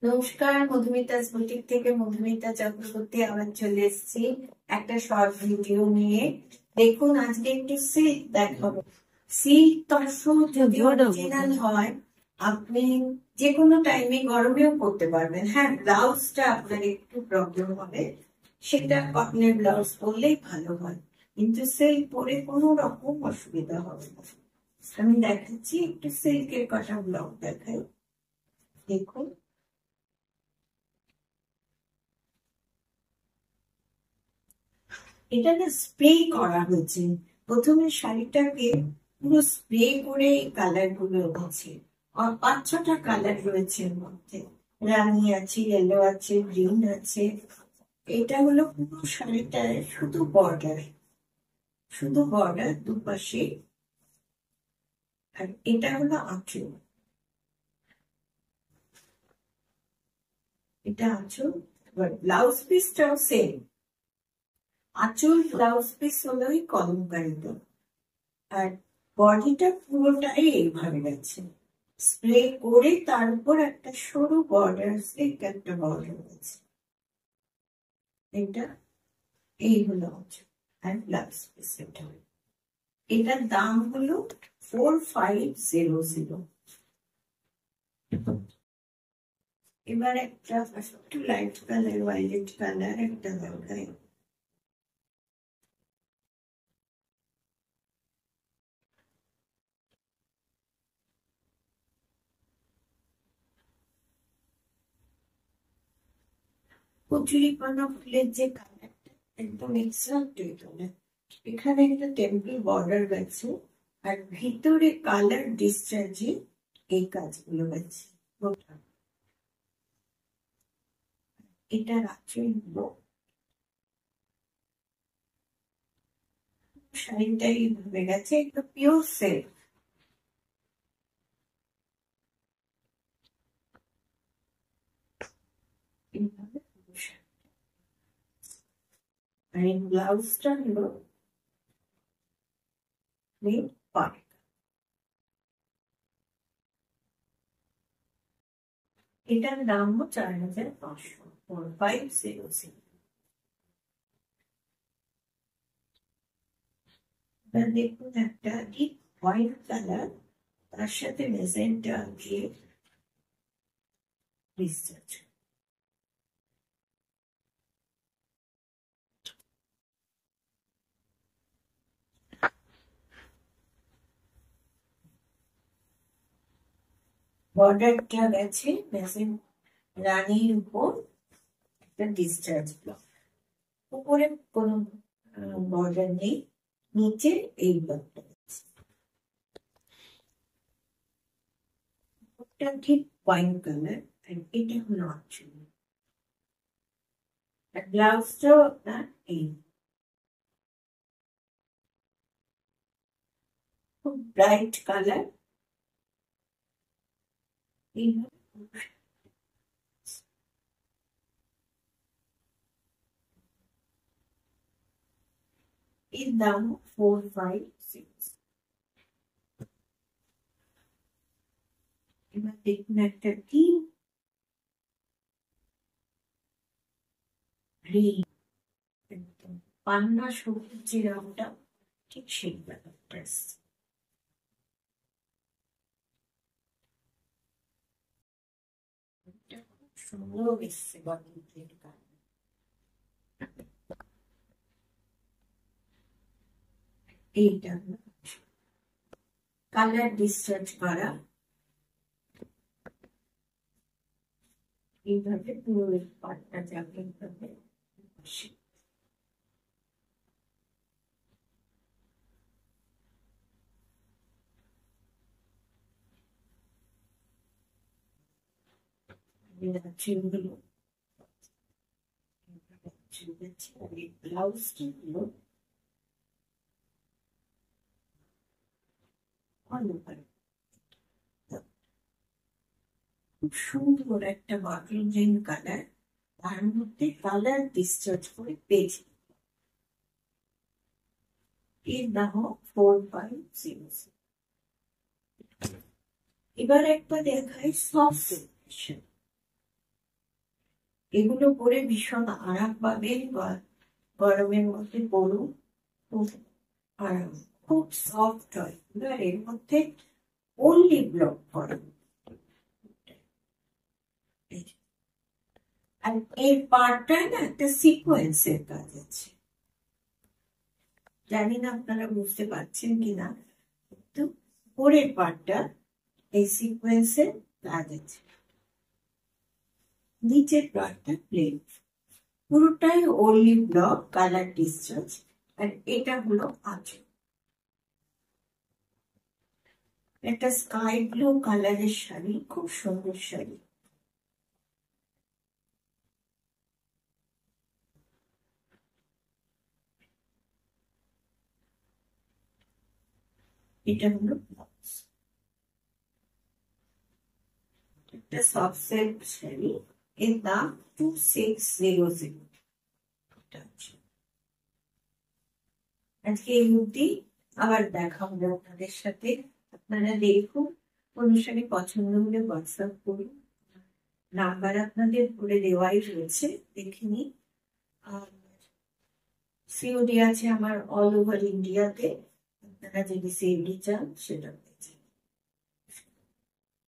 নমস্কার, মধুমিতা বুটিক থেকে মধুমিতা চক্রবর্তী আবার চলে এসেছি একটা শর্ট ভিডিও নিয়ে। দেখুন, আজকে একটু সিল্ক দেখাবো। সিল্ক তসর যদি অরিজিনাল হয় আপনি যে কোনো টাইমে গরমেও পরতে পারবেন। হ্যাঁ, ব্লাউজটা আপনার একটু প্রবলেম হবে, সেটা কটনের ব্লাউজ পরলেই ভালো হয়, কিন্তু সিল্ক পরে কোনো রকম অসুবিধা হবে না। আমি দেখাচ্ছি, একটু সিল্কের কটা ব্লাউজ দেখাই। দেখুন, এটা না স্প্রে করা হয়েছে। প্রথমে শাড়িটাকে পুরো স্প্রে করে এই কালার গুলো রয়েছে, আর 5-6টা কালার রয়েছে এর মধ্যে। রানী আছে, ইয়েলো আছে, গ্রিন আছে। এটা হলো পুরো শাড়িটার শুধু বর্ডার দুপাশে। আর এটা হলো আঁচল, এটা আঁচল। এবার ব্লাউজ পিসটাও সেম, আঁচল ব্লাউজ পিস হলো ওই কলমকারিটা, আর বডিটা পুরোটাই এইভাবে গেছে স্প্রে করে। তার উপর একটা সরু বর্ডার, একটা বর্ডার আছে। এটা এই হলো আর ব্লাউজ পিস। এটার দাম হলো 4500। এবার একটা একটু লাইট কালার, ভায়োলেট কালার একটা দেখাই। কচুরিপানা ফুলের যে কালারটা একদম এক্সাক্ট এটা। এখানে একটা টেম্পল বর্ডার গেছে, আর ভিতরে কালার ডিসচার্জে এই কাজগুলো গেছে। এটা রাখছেন শাড়িটাই ভাবে গেছে, একটু পিওর সিল্ক। আর এই ব্লাউজটা হলো পাড়। এটার দাম 4500, 4500। দেখুন, একটা ডিপ হোয়াইট কালার, তার সাথে মেজেন্টা দিয়ে ডিসচার্জ। বর্ডারটা গেছে মেজেন রানীর উপর, একটা ডিসচার্জ ব্লক। উপরে কোনো বর্ডার নেই, নিচে এই ব্লকটা গেছে। ওটা ঠিক ওয়াইন কালার, আর এটা হলো আঁচল। আর ব্লাউজটাও আপনার এই খুব ব্রাইট কালার। এইভাবে এর দাম 456। এবার দেখুন, একটা কি গ্রিন, একদম পান্না সবুজ যে রংটা, ঠিক সেই ব্যাপারটা। খুব সুন্দর এসছে বডির কালার। এইটা কালার ডিসচার্জ করা, এইভাবে পুরো পাটটা যাবে এইভাবে। চুলগুলো আর এই ব্লাউজটা হলো খুব সুন্দর একটা বটল গ্রিন কালার, তার মধ্যে কালার ডিসচার্জ করে পেয়েছি। এর দাম 4500। এবার একবার দেখাই সফট সিল্ক। এগুলো পরে ভীষণ আরাম পাবেন, বা গরমের মধ্যে পরুন, খুব আরাম, খুব সফট হয়। আর এর মধ্যে অনলি ব্লক করা, আর এর পার্টটায় না একটা সিকোয়েন্সের কাজ আছে। জানি না আপনারা বুঝতে পারছেন কিনা, কিন্তু পরের পার্টটা এই সিকোয়েন্সের কাজ আছে, নিচের পার্টটা প্লেন, পুরোটাই ওনলি ব্লক কালার ডিসচার্জ। আর এটা হলো আঁচল, একটা স্কাই ব্লু কালারের শাড়ি, খুব সুন্দর শাড়ি। এটা হলো ব্লাউজ, একটা সফট সিল্ক শাড়ি, এর দাম 2600। আজকে এই অবধি, আবার দেখা হবে আপনাদের সাথে। আপনারা দেখুন, কোন শাড়ি পছন্দ হলে হোয়াটসঅ্যাপ করুন, নাম্বার আপনাদের বলে দেওয়াই রয়েছে, দেখে নিন। আর সিওডি আছে আমার অল ওভার ইন্ডিয়াতে, আপনারা যদি সিওডি চান সেটা